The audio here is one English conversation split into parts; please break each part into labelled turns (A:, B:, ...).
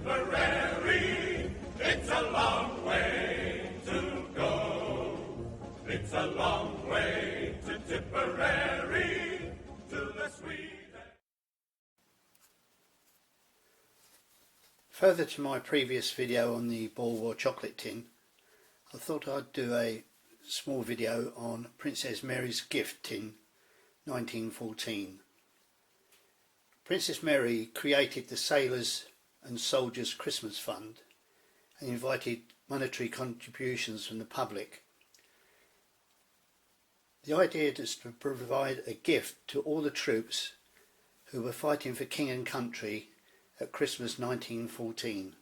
A: Tipperary, it's a long way to go. It's a long way to Tipperary, to the sweet.
B: Further to my previous video on the Boer War chocolate tin, I thought I'd do a small video on Princess Mary's Gift Tin 1914. Princess Mary created the Sailors and Soldiers Christmas Fund and invited monetary contributions from the public. The idea is to provide a gift to all the troops who were fighting for King and Country at Christmas 1914.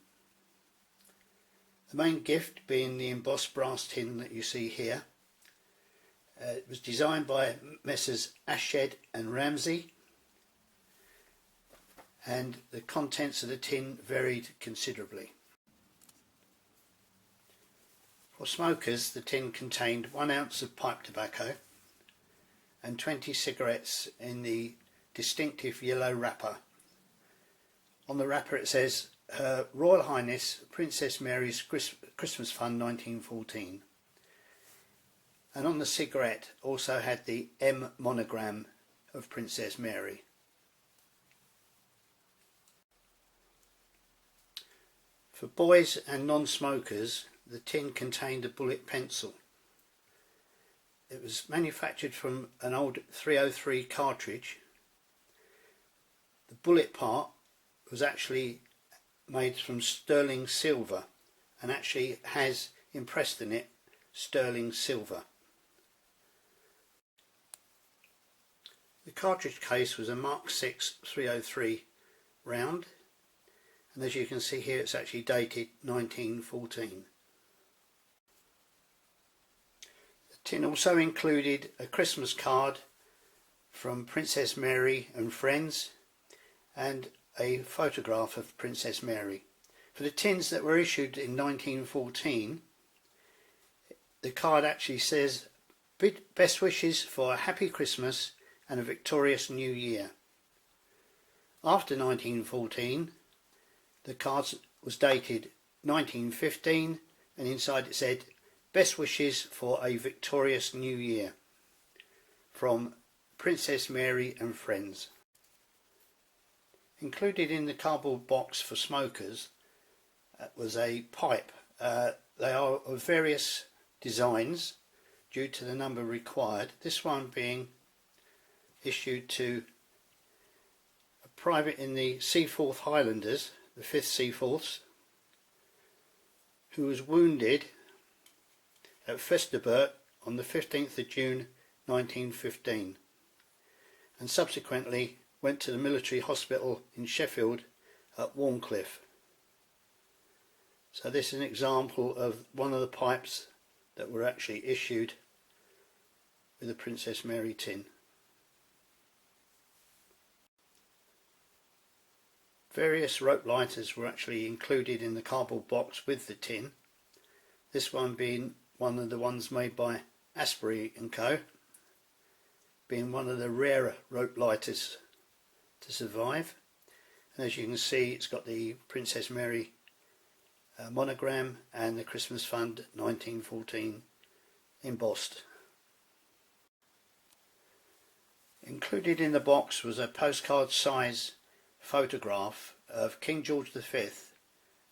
B: The main gift being the embossed brass tin that you see here. It was designed by Messrs Ashhead and Ramsey, and the contents of the tin varied considerably. For smokers, the tin contained 1 ounce of pipe tobacco and 20 cigarettes in the distinctive yellow wrapper. On the wrapper it says, Her Royal Highness Princess Mary's Christmas Fund 1914. And on the cigarette also had the M monogram of Princess Mary. For boys and non-smokers, the tin contained a bullet pencil. It was manufactured from an old 303 cartridge. The bullet part was actually made from sterling silver and actually has impressed in it sterling silver. The cartridge case was a Mark VI 303 round, and as you can see here it's actually dated 1914. The tin also included a Christmas card from Princess Mary and friends and a photograph of Princess Mary. For the tins that were issued in 1914, the card actually says, "Best wishes for a happy Christmas and a victorious New Year." After 1914, the card was dated 1915, and inside it said, "Best wishes for a victorious New Year from Princess Mary and friends." Included in the cardboard box for smokers was a pipe. They are of various designs due to the number required. This one being issued to a private in the Seaforth Highlanders, the 5th Seaforths, who was wounded at Festubert on the 15th of June 1915 and subsequently went to the military hospital in Sheffield at Warncliffe. So this is an example of one of the pipes that were actually issued with the Princess Mary tin. Various rope lighters were actually included in the cardboard box with the tin. This one being one of the ones made by Asbury & Co, being one of the rarer rope lighters to survive. And as you can see, it's got the Princess Mary monogram and the Christmas Fund 1914 embossed. Included in the box was a postcard size photograph of King George V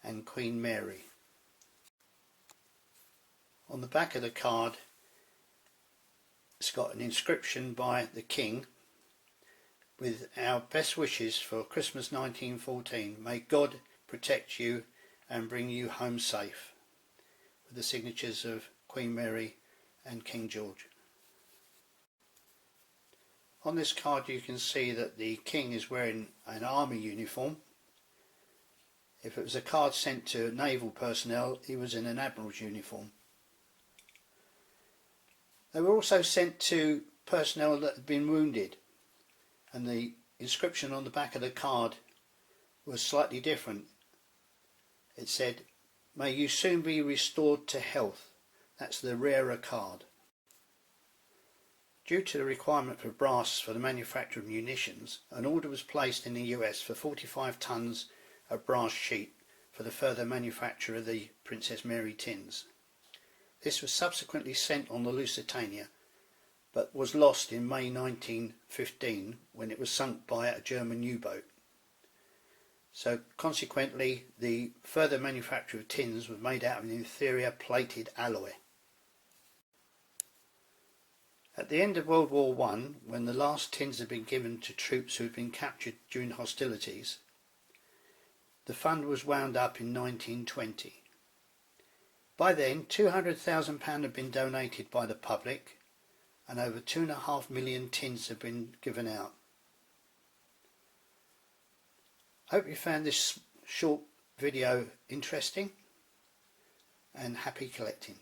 B: and Queen Mary. On the back of the card it's got an inscription by the King with our best wishes for Christmas 1914. May God protect you and bring you home safe, with the signatures of Queen Mary and King George. On this card you can see that the King is wearing an army uniform. If it was a card sent to naval personnel, he was in an admiral's uniform. They were also sent to personnel that had been wounded, and the inscription on the back of the card was slightly different. It said, "May you soon be restored to health." That's the rarer card. Due to the requirement for brass for the manufacture of munitions, an order was placed in the US for 45 tons of brass sheet for the further manufacture of the Princess Mary tins. This was subsequently sent on the Lusitania, but was lost in May 1915 when it was sunk by a German U-boat. So consequently the further manufacture of tins was made out of an inferior plated alloy. At the end of World War I, when the last tins had been given to troops who had been captured during hostilities, the fund was wound up in 1920. By then £200,000 had been donated by the public and over 2.5 million tins had been given out. I hope you found this short video interesting, and happy collecting.